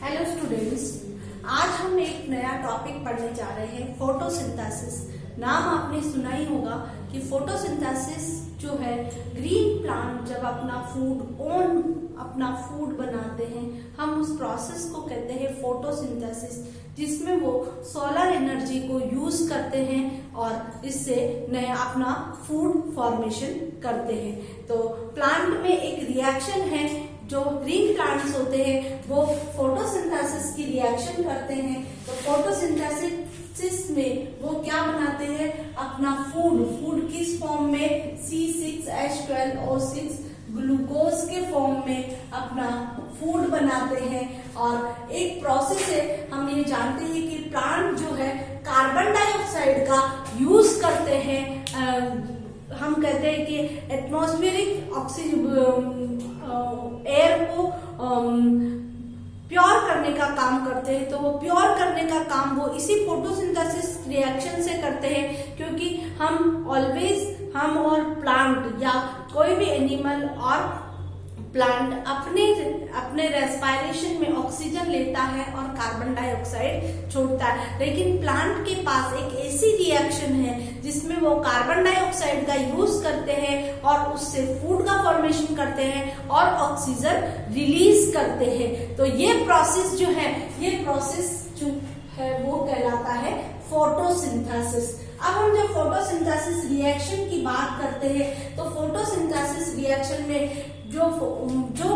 Hello students, आज हम एक नया टॉपिक पढ़ने जा रहे हैं, फोटोसिंथेसिस। नाम आपने सुना ही होगा कि फोटोसिंथेसिस जो है, ग्रीन प्लांट जब अपना फूड बनाते हैं, हम उस प्रोसेस को कहते हैं फोटोसिंथेसिस, जिसमें वो सोलर एनर्जी को यूज करते हैं और इससे नया अपना फूड फॉर्मेशन करते हैं। तो प्लांट में एक रिएक्शन है, जो ग्रीन प्लांट्स होते हैं वो फोटोसिंथेसिस की रिएक्शन करते हैं। तो फोटोसिंथेसिस में वो क्या बनाते हैं, अपना फूड किस फॉर्म में, C6H12O6 ग्लूकोज के फॉर्म में अपना फूड बनाते हैं। और एक प्रोसेस है, हम ये जानते हैं कि प्लांट जो है कार्बन डाइऑक्साइड का यूज करते हैं। हम कहते हैं कि एटमॉस्फेरिक एयर को प्योर करने का काम करते हैं। तो वो प्योर करने का काम वो इसी फोटोसिंथेसिस रिएक्शन से करते हैं, क्योंकि हम और प्लांट या कोई भी एनिमल और प्लांट अपने रेस्पिरेशन में ऑक्सीजन लेता है और कार्बन डाइऑक्साइड छोड़ता है। लेकिन प्लांट के पास एक ऐसी रिएक्शन है जिसमें वो कार्बन डाइऑक्साइड का यूज करते हैं और उससे फूड का फॉर्मेशन करते हैं और ऑक्सीजन रिलीज करते हैं। तो ये प्रोसेस जो है वो कहलाता है फोटोसिंथेसिस। अब हम जब फोटोसिंथेसिस रिएक्शन की बात करते हैं, तो फोटोसिंथेसिस रिएक्शन में जो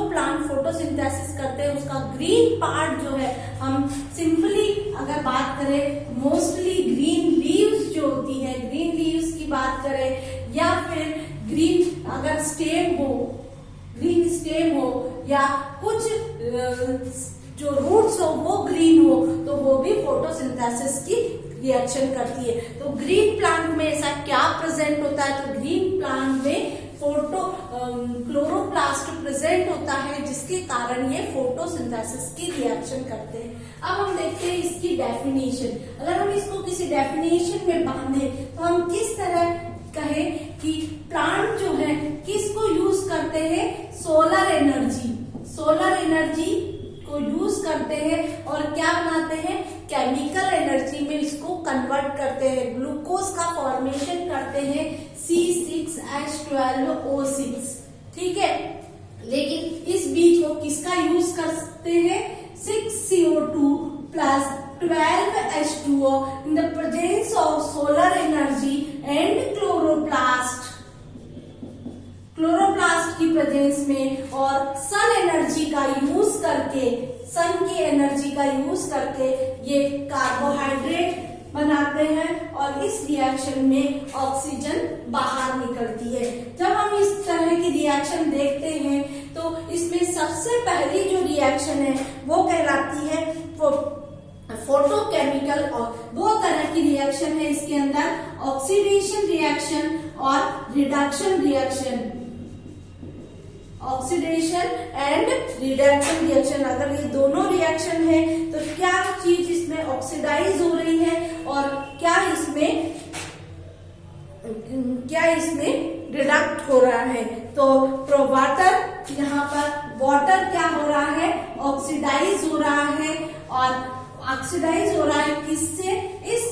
प्लांट फोटोसिंथेसिस करते हैं उसका ग्रीन पार्ट जो है, हम सिंपली अगर बात करें, मोस्टली ग्रीन लीव्स जो होती है, ग्रीन लीव्स की बात करें, या फिर ग्रीन अगर ग्रीन स्टेम हो या कुछ जो रूट्स हो वो ग्रीन हो, तो वो भी फोटोसिंथेसिस की रिएक्शन करती है। तो ग्रीन प्लांट में ऐसा क्या प्रेजेंट होता है, तो ग्रीन प्लांट में क्लोरोप्लास्ट प्रेजेंट होता है, जिसके कारण ये फोटोसिंथेसिस की रिएक्शन करते हैं। अब हम देखते हैं इसकी डेफिनेशन। अगर हम इसको किसी डेफिनेशन में बांधे तो हम किस तरह कहें कि प्लांट जो है किसको यूज करते हैं, सोलर एनर्जी को यूज करते हैं और क्या बनाते हैं, केमिकल एनर्जी में इसको कन्वर्ट करते हैं, ग्लूकोज का फॉर्मेशन करते हैं C6H12O6। ठीक है, लेकिन इस बीच वो किसका यूज करते हैं, 6CO2 plus 12H2O in the presence of solar energy and chloroplast की प्रेजेंस में, और सन एनर्जी का यूज करके, सन की एनर्जी का यूज करके ये कार्बोहाइड्रेट बनाते हैं और इस रिएक्शन में ऑक्सीजन बाहर निकलती है। जब हम इस तरह की रिएक्शन देखते हैं तो इसमें सबसे पहली जो रिएक्शन है वो कहलाती है फोटोकेमिकल, और दो तरह की रिएक्शन है इसके अंदर, ऑक्सीडेशन रिएक्शन और reduction reaction. Oxidation and reduction reaction, अगर ये दोनों रिएक्शन है तो क्या चीज इसमें ऑक्सीडाइज हो रही है और क्या इसमें रिडक्ट हो रहा है। तो वाटर, यहाँ पर वाटर क्या हो रहा है, ऑक्सीडाइज हो रहा है, और ऑक्सीडाइज हो रहा है किससे, इस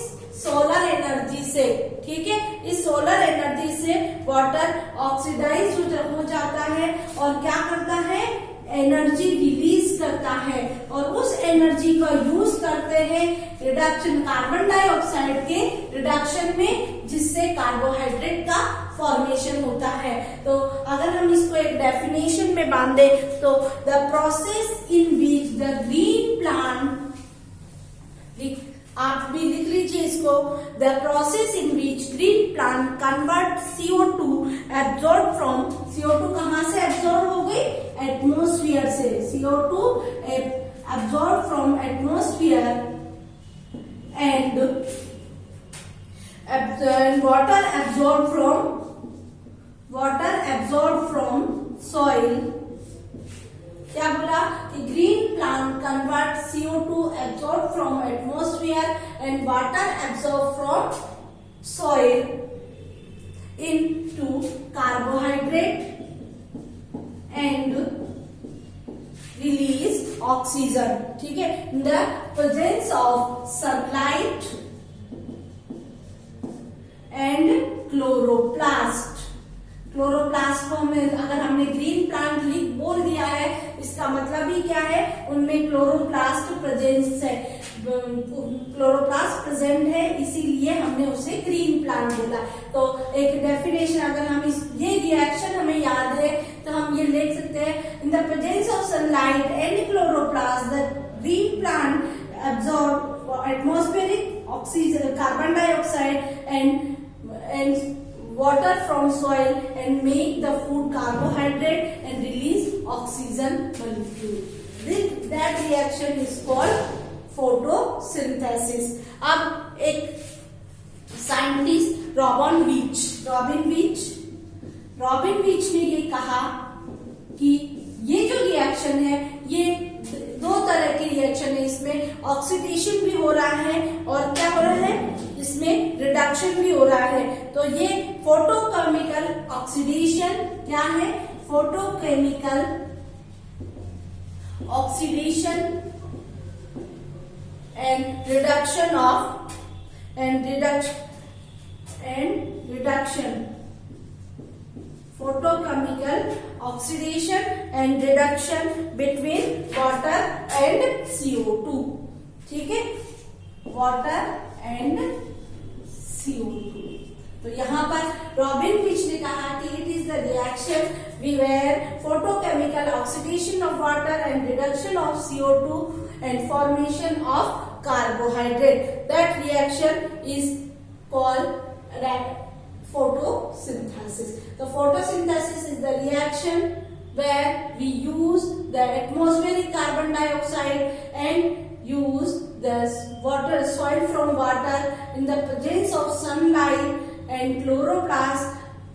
सोलर एनर्जी से। ठीक है, इस सोलर एनर्जी से वाटर ऑक्सीडाइज हो जाता है और क्या करता है, एनर्जी रिलीज करता है, और उस एनर्जी का यूज करते हैं रिडक्शन, कार्बन डाइऑक्साइड के रिडक्शन में, जिससे कार्बोहाइड्रेट का फॉर्मेशन होता है। तो अगर हम इसको एक डेफिनेशन में बांधे तो the process in which the green plant, आप भी लिख लीजिए इसको, the process in which green plant convert CO2 absorb from, CO2 कहाँ से एब्जॉर्ब हो गई, एटमोस्फियर से, CO2 absorb from atmosphere and water absorb from soil. क्या बोला कि green plant convert CO2 absorb from atmosphere and water absorb from soil into carbohydrate and release oxygen, ठीक है, in the presence of sunlight and chloroplast. Chloroplast को हमें अगर हमने green plant लिख बोल दिया है, इसका मतलब ही क्या है, उनमें क्लोरोप्लास्ट प्रेजेंस है, क्लोरोप्लास्ट प्रेजेंट है, इसीलिए हमने उसे ग्रीन प्लांट बोला। तो एक डेफिनेशन अगर हम ये रिएक्शन हमें याद है तो हम ये लिख सकते हैं, in the presence of sunlight and chloroplast the green plant absorb atmospheric oxygen, carbon dioxide and water from soil and make the food carbohydrate and release oxygen molecule. That reaction is called photosynthesis. अब एक scientist robin विच ने ये कहा कि ये जो reaction है ये दो तरह की रिएक्शन है, इसमें ऑक्सीडेशन भी हो रहा है और क्या हो रहा है, इसमें रिडक्शन भी हो रहा है। तो ये फोटोकेमिकल ऑक्सीडेशन क्या है, photochemical oxidation and reduction photochemical oxidation and reduction between water and CO2, ठीक है, water and CO2। तो यहाँ पर रॉबिन फिच ने कहा कि it is the reaction where photochemical oxidation of water and reduction of CO2 and formation of carbohydrate. That reaction is called photosynthesis. The photosynthesis is the reaction where we use the atmospheric carbon dioxide and use the soil from water in the presence of sunlight and chloroplast.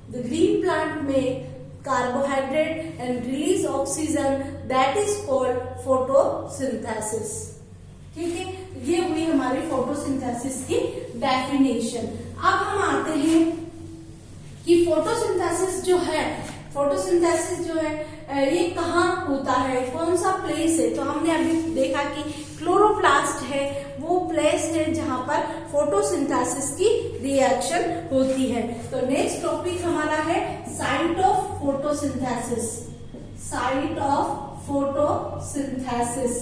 The green plant make carbohydrate and release oxygen. That is called photosynthesis. ठीक है, ये हुई हमारी photosynthesis की definition. अब हम आते हैं कि फोटोसिंथेसिस जो है ये कहाँ होता है, कौन सा प्लेस है। तो हमने अभी देखा कि क्लोरोप्लास्ट है वो प्लेस है जहां पर फोटोसिंथेसिस की रिएक्शन होती है। तो नेक्स्ट टॉपिक हमारा है site of photosynthesis. Site of photosynthesis,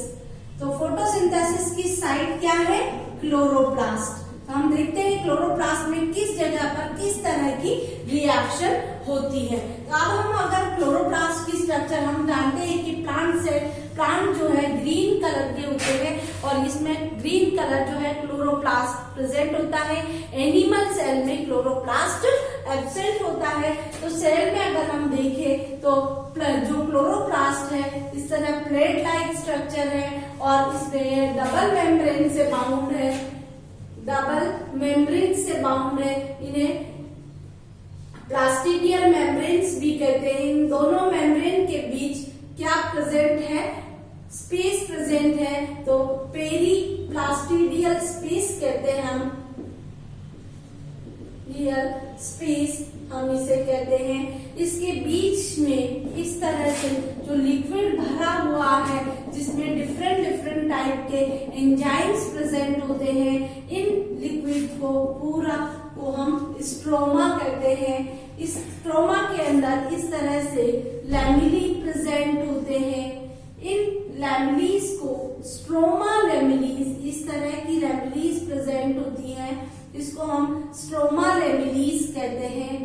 तो फोटोसिंथेसिस की साइट क्या है, क्लोरोप्लास्ट। तो हम देखते हैं क्लोरोप्लास्ट में किस जगह पर किस तरह की रिएक्शन होती है। तो अब हम अगर क्लोरोप्लास्ट की स्ट्रक्चर हम जानते हैं कि प्लांट जो है ग्रीन कलर के होते हैं और इसमें ग्रीन कलर जो है क्लोरोप्लास्ट प्रेजेंट होता है। एनिमल सेल में क्लोरोप्लास्ट एब्सेंट होता है। तो सेल में अगर हम देखें तो जो क्लोरोप्लास्ट है इस तरह प्लेट लाइक स्ट्रक्चर है और इसमें डबल मेम्ब्रेन से बाउंड है, इन्हें प्लास्टिडियल मेम्ब्रेन्स भी कहते हैं। इन दोनों मेम्ब्रेन के बीच क्या प्रेजेंट है, स्पेस प्रेजेंट है, तो पेरी प्लास्टिडियल स्पेस कहते हैं हम, रियल स्पेस हम इसे कहते हैं। इसके बीच में इस तरह से जो लिक्विड भरा हुआ है जिसमें डिफरेंट टाइप के एंजाइम्स प्रेजेंट होते हैं। इन लिक्विड को पूरा को हम स्ट्रोमा कहते हैं। इस स्ट्रोमा के अंदर इस तरह से लैमिली प्रेजेंट होते हैं। इन लैमिलीज को स्ट्रोमा लैमिलीज, इस तरह की लैमिलीज प्रेजेंट होती हैं, इसको हम स्ट्रोमा लैमिलीज कहते हैं।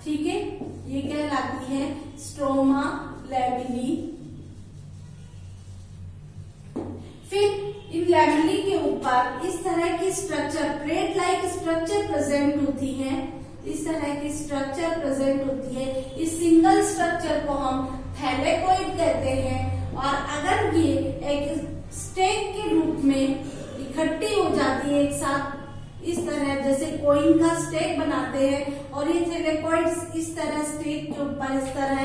ठीक है, ये कहलाती है स्ट्रोमा लैमिली। फिर इन लैमिली के ऊपर इस तरह की structure, plate like structure present होती है। इस तरह की स्ट्रक्चर प्रेजेंट होती है। इस सिंगल स्ट्रक्चर को हम थैलेकोइड कहते हैं। और अगर ये एक स्टेक के रूप में इकट्ठी हो जाती है एक साथ, इस तरह जैसे कोइन का स्टेक बनाते हैं और ये थैलेकोइड्स इस तरह स्टेक के ऊपर इस तरह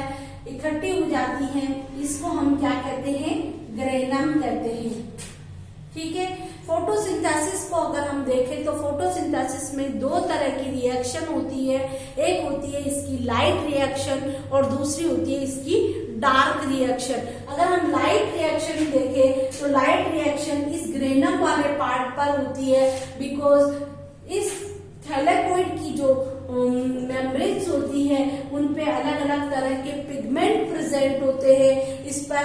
इकट्ठी हो जाती हैं, इसको हम क्या कहते हैं, ग्रेनम कहते हैं। ठीक है। फोटोसिंथेसिस को अगर हम देखें तो फोटोसिंथेसिस में दो तरह की रिएक्शन होती है। एक होती है इसकी लाइट रिएक्शन और दूसरी होती है इसकी डार्क रिएक्शन। अगर हम लाइट रिएक्शन देखें तो लाइट रिएक्शन इस ग्रेनम वाले पार्ट पर होती है, बिकॉज इस थैलेकॉइड की जो मेम्ब्रेन्स होती है उन पे अलग अलग तरह के पिगमेंट प्रेजेंट होते हैं। इस पर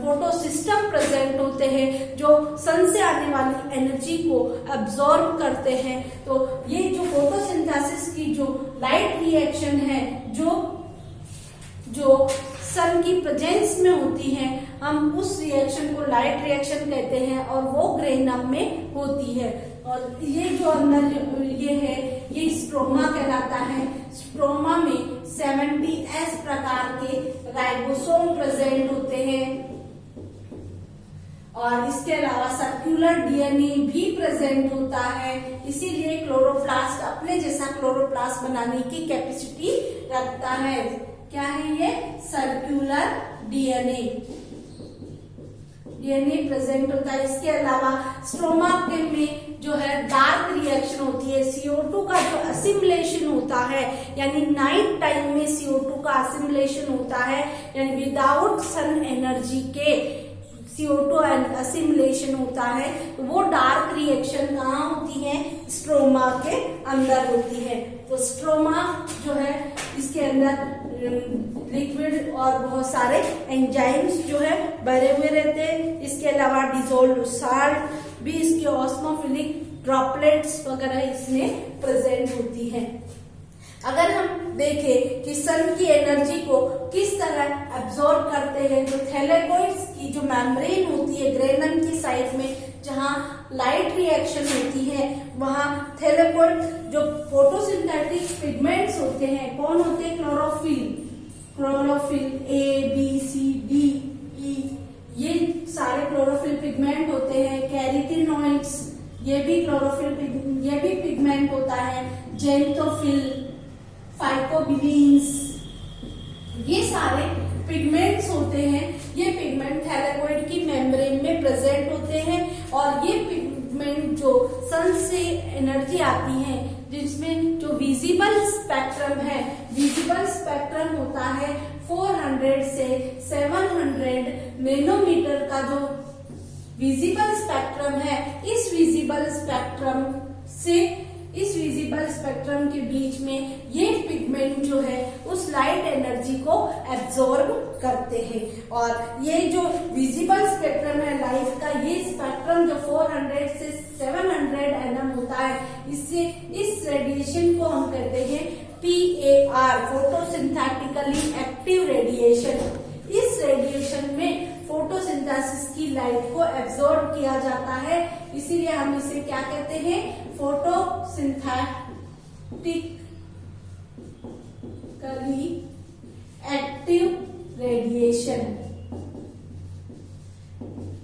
फोटो सिस्टम प्रेजेंट होते हैं जो सन से आने वाली एनर्जी को अब्सॉर्ब करते हैं। तो ये जो फोटोसिंथेसिस की जो लाइट रिएक्शन है जो सन की प्रेजेंस में होती है, हम उस रिएक्शन को लाइट रिएक्शन कहते हैं और वो ग्रेनम में होती है। और ये जो अंदर ये है ये स्ट्रोमा कहलाता है। स्ट्रोमा में 70S प्रकार के राइबोसोम प्रेजेंट होते हैं और इसके अलावा सर्कुलर डीएनए भी प्रेजेंट होता है। इसीलिए क्लोरोप्लास्ट अपने जैसा क्लोरोप्लास्ट बनाने की कैपेसिटी रखता है। क्या है ये? सर्कुलर डीएनए प्रेजेंट होता है। इसके अलावा स्ट्रोमा में जो है डार्क रिएक्शन होती है। CO2 का जो असिमुलेशन होता है, यानी नाइट टाइम में CO2 का असिमुलेशन होता है, यानी विदाउट सन एनर्जी के CO2 असिमुलेशन होता है, तो वो डार्क रिएक्शन कहाँ होती है? स्ट्रोमा के अंदर होती है। तो स्ट्रोमा जो है इसके अंदर लिक्विड और बहुत सारे एंजाइम्स जो है भरे हुए रहते हैं। इसके अलावा डिसॉल्व्ड साल्ट भी, इसके ऑस्मोफिलिक ड्रॉपलेट्स वगैरह इसमें प्रेजेंट होती है। अगर हम देखें कि सन की एनर्जी को किस तरह एब्जॉर्ब करते हैं, तो थैलेकॉइड्स की जो मेम्ब्रेन होती है ग्रेनम की साइड में, जहां लाइट रिएक्शन होती है, वहां थैलेकॉइड जो फोटोसिंथेटिक पिगमेंट्स होते हैं, कौन होते हैं? Chlorophyll A B C D E, ये सारे क्लोरोफिल पिगमेंट होते हैं। कैरोटीनॉइड्स, ये भी पिगमेंट होता है। जेंथोफिल, फाइकोबिलीन्स, ये सारे पिगमेंट्स होते हैं। ये पिगमेंट थैलेकॉइड की मेम्ब्रेन में प्रेजेंट होते हैं और ये पिगमेंट जो सन से एनर्जी आती है, जिसमें जो विजिबल स्पेक्ट्रम है, विजिबल स्पेक्ट्रम होता है 400 से 700 नैनोमीटर का जो विजिबल स्पेक्ट्रम है, इस विजिबल स्पेक्ट्रम के बीच में ये पिगमेंट जो है उस लाइट एनर्जी को एब्जॉर्ब करते हैं। और ये जो विजिबल स्पेक्ट्रम है लाइट का, ये स्पेक्ट्रम जो 400 से 700 nm होता है, इससे इस रेडिएशन को हम कहते हैं PAR, फोटोसिंथेटिकली एक्टिव रेडिएशन। इस रेडिएशन में फोटोसिंथेसिस की लाइट को एब्जॉर्ब किया जाता है, इसीलिए हम इसे क्या कहते हैं? Photosynthetically active radiation.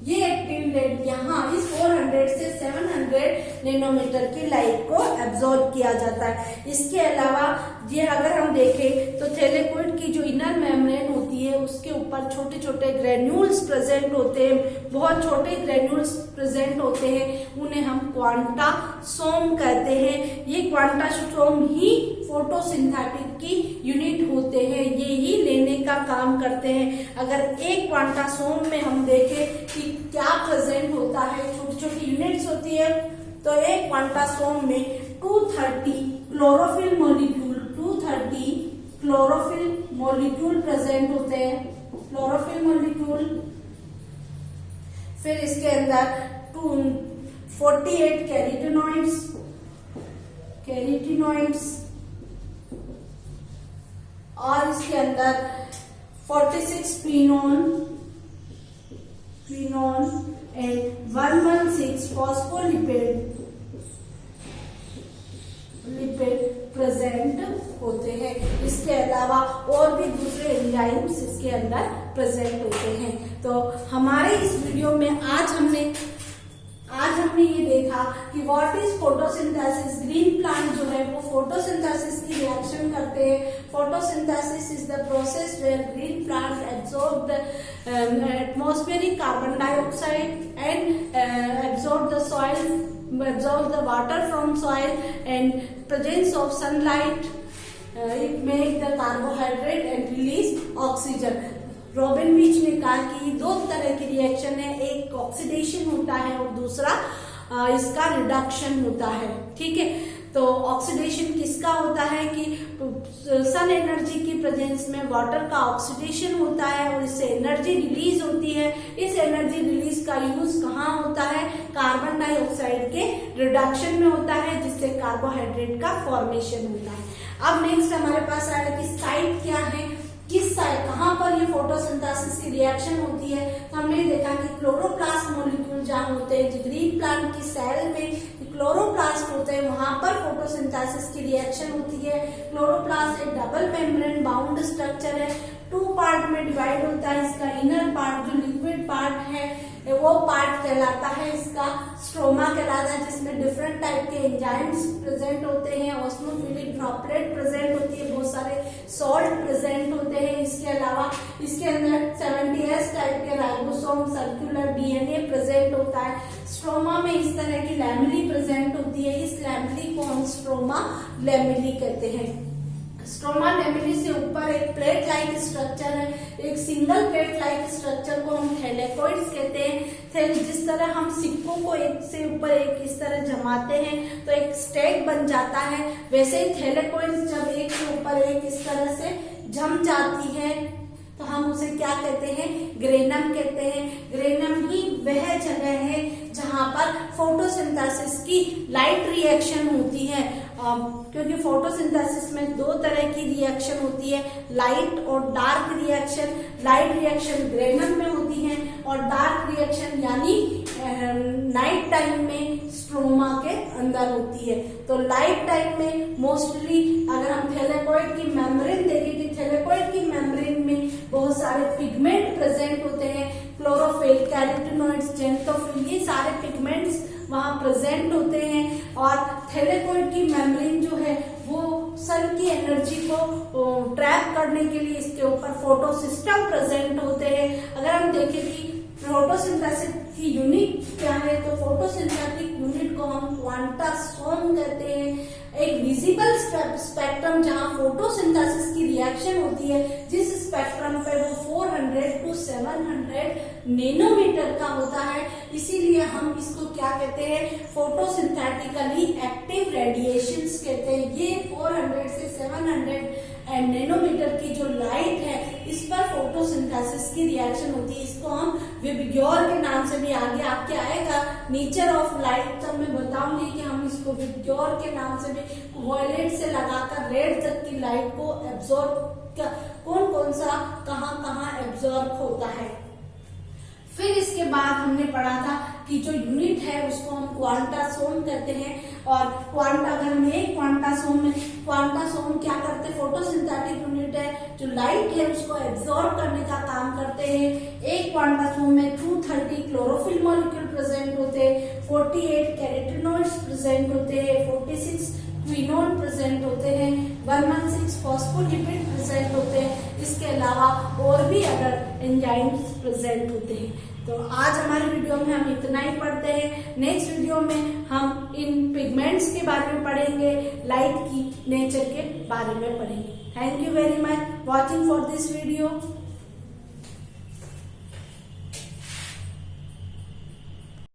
ये एक्टिव रेड यहाँ इस 400 से 700 नैनोमीटर की लाइट को एब्जॉर्ब किया जाता है। इसके अलावा ये अगर हम देखें तो थैलेकॉइड की जो इनर मेम्ब्रेन होती है उसके ऊपर छोटे छोटे ग्रेन्यूल्स प्रेजेंट होते हैं, बहुत छोटे ग्रेन्यूल्स प्रेजेंट होते हैं, उन्हें हम क्वांटासोम कहते हैं। ये क्वांटासोम ही फोटोसिंथेटिक की यूनिट होते हैं, ये ही लेने का काम करते हैं। अगर एक क्वांटासोम में हम देखें कि क्या प्रेजेंट होता है, छोटी छोटी यूनिट्स होती है, तो एक क्वांटासोम में 230 क्लोरोफिल मॉलिक्यूल प्रेजेंट होते हैं, क्लोरोफिल मॉलिक्यूल। फिर इसके अंदर 48 कैरोटीनॉइड्स और इसके अंदर 46 क्विनोन एंड 116 फॉस्फोलिपिड प्रेजेंट होते हैं। इसके अलावा और भी दूसरे एंजाइम्स इसके अंदर प्रेजेंट होते हैं। तो हमारे इस वीडियो में आज हमने ये देखा कि what is photosynthesis. Green plant जो है वो फोटोसिंथेसिस की रिएक्शन करते हैं। Photosynthesis is the process where green plant absorb the atmospheric carbon dioxide and absorb the water from soil, and presence of sunlight it make the carbohydrate and release oxygen. Robin Beech ने कहा कि दो तरह की reaction है, एक oxidation होता है और दूसरा इसका रिडक्शन होता है। ठीक है, तो ऑक्सीडेशन किसका होता है कि सन एनर्जी की प्रेजेंस में वाटर का ऑक्सीडेशन होता है और इससे एनर्जी रिलीज होती है। इस एनर्जी रिलीज का यूज कहाँ होता है? कार्बन डाइऑक्साइड के रिडक्शन में होता है, जिससे कार्बोहाइड्रेट का फॉर्मेशन होता है। अब नेक्स्ट हमारे पास आया कि साइट क्या है, किस साइड कहाँ पर ये फोटोसिंथेसिस की रिएक्शन होती है। तो हमने देखा कि क्लोरोप्लास्ट मॉलिक्यूल जहाँ होते हैं, ग्रीन प्लांट की सेल में क्लोरोप्लास्ट होते हैं, वहां पर फोटोसिंथेसिस की रिएक्शन होती है। क्लोरोप्लास्ट एक डबल मेम्ब्रेन बाउंड स्ट्रक्चर है, 2 पार्ट में डिवाइड होता है। इसका इनर पार्ट जो लिक्विड पार्ट है वो पार्ट कहलाता है, इसका स्ट्रोमा कहलाता है, जिसमें डिफरेंट टाइप के एंजाइम्स प्रेजेंट होते हैं, ऑस्मोफिलिक ड्रॉपलेट प्रेजेंट होती है, बहुत सारे सॉल्ट प्रेजेंट होते हैं। इसके अलावा इसके अंदर 70S टाइप के राइबोसोम सर्कुलर डीएनए प्रेजेंट होता है। स्ट्रोमा में इस तरह की लैमेली प्रेजेंट होती है, इस लैमेली को हम स्ट्रोमा लैमेली कहते हैं। स्ट्रोमा लैमेली से ऊपर एक प्लेट लाइक स्ट्रक्चर है, एक सिंगल प्लेट लाइक स्ट्रक्चर को हम थैलेकोइड्स कहते हैं। जिस तरह हम सिक्कों को एक से ऊपर एक इस तरह जमाते हैं तो एक स्टैक बन जाता है, वैसे ही थैलेकोइड्स जब एक से ऊपर एक इस तरह से जम जाती है तो हम उसे क्या कहते हैं? ग्रेनम कहते हैं। ग्रेनम ही वह जगह है जहां पर फोटोसिंथेसिस की लाइट रिएक्शन होती है, क्योंकि फोटोसिंथेसिस में 2 तरह की रिएक्शन होती है, लाइट और dark reaction. Light reaction granum में होती है और डार्क रिएक्शन यानी नाइट टाइम में स्ट्रोमा के अंदर होती है। तो लाइट टाइम में मोस्टली अगर हम थैलेकोइड की मेम्ब्रेन देखें कि थैलेकोइड की मेम्ब्रेन में बहुत सारे पिगमेंट प्रेजेंट होते हैं, क्लोरोफिल, कैरोटिनॉइड्स, जेंथोफिल, ये सारे पिगमेंट्स वहां प्रेजेंट होते हैं। और थैलेकोइड की मेम्ब्रेन जो है वो सन की एनर्जी को ट्रैप करने के लिए इसके ऊपर फोटो सिस्टम प्रेजेंट होते हैं। अगर हम देखें कि फोटोसिंथेसिस की यूनिट क्या है, तो फोटोसिंथेटिक यूनिट को हम क्वांटासोम कहते हैं। एक विजिबल स्पेक्ट्रम जहां फोटोसिंथेसिस की रिएक्शन होती है, जिस स्पेक्ट्रम पे वो 400 to 700 नैनोमीटर का होता है, इसीलिए हम इसको क्या कहते हैं? फोटोसिंथेटिकली एक्टिव रेडिएशंस कहते हैं। ये 400 से 700 नैनोमीटर की जो लाइट है, इस पर फोटोसिंथेसिस की रिएक्शन होती है। इसको हम विबग्योर के नाम से भी आगे आपके आएगा नेचर ऑफ लाइट, तब मैं बताऊंगी कि हम इसको विबग्योर के नाम से भी वायलेट से लगाकर रेड तक की लाइट को एब्जॉर्ब कौन कौन सा कहाँ एब्जॉर्ब होता है। फिर इसके बाद हमने पढ़ा था कि जो यूनिट है उसको हम क्वांटासोम कहते हैं। और अगर हम एक क्वांटासोम क्या करते हैं? फोटोसिंथेटिक यूनिट है, जो लाइट है उसको एब्जॉर्ब करने का काम करते हैं। एक क्वांटासोम में 230 क्लोरोफिल मॉलिक्यूल प्रेजेंट होते हैं, 48 कैरोटिनॉइड्स प्रेजेंट होते हैं, 46 क्विनोन प्रेजेंट होते हैं, 116 फॉस्फोलिपिड प्रेजेंट होते हैं। इसके अलावा और भी अदर एंजाइम्स प्रेजेंट होते हैं। तो आज हमारे वीडियो में हम इतना ही पढ़ते हैं। नेक्स्ट वीडियो में हम इन पिगमेंट्स के बारे में पढ़ेंगे, लाइट की नेचर के बारे में पढ़ेंगे। Thank you very much watching for this video.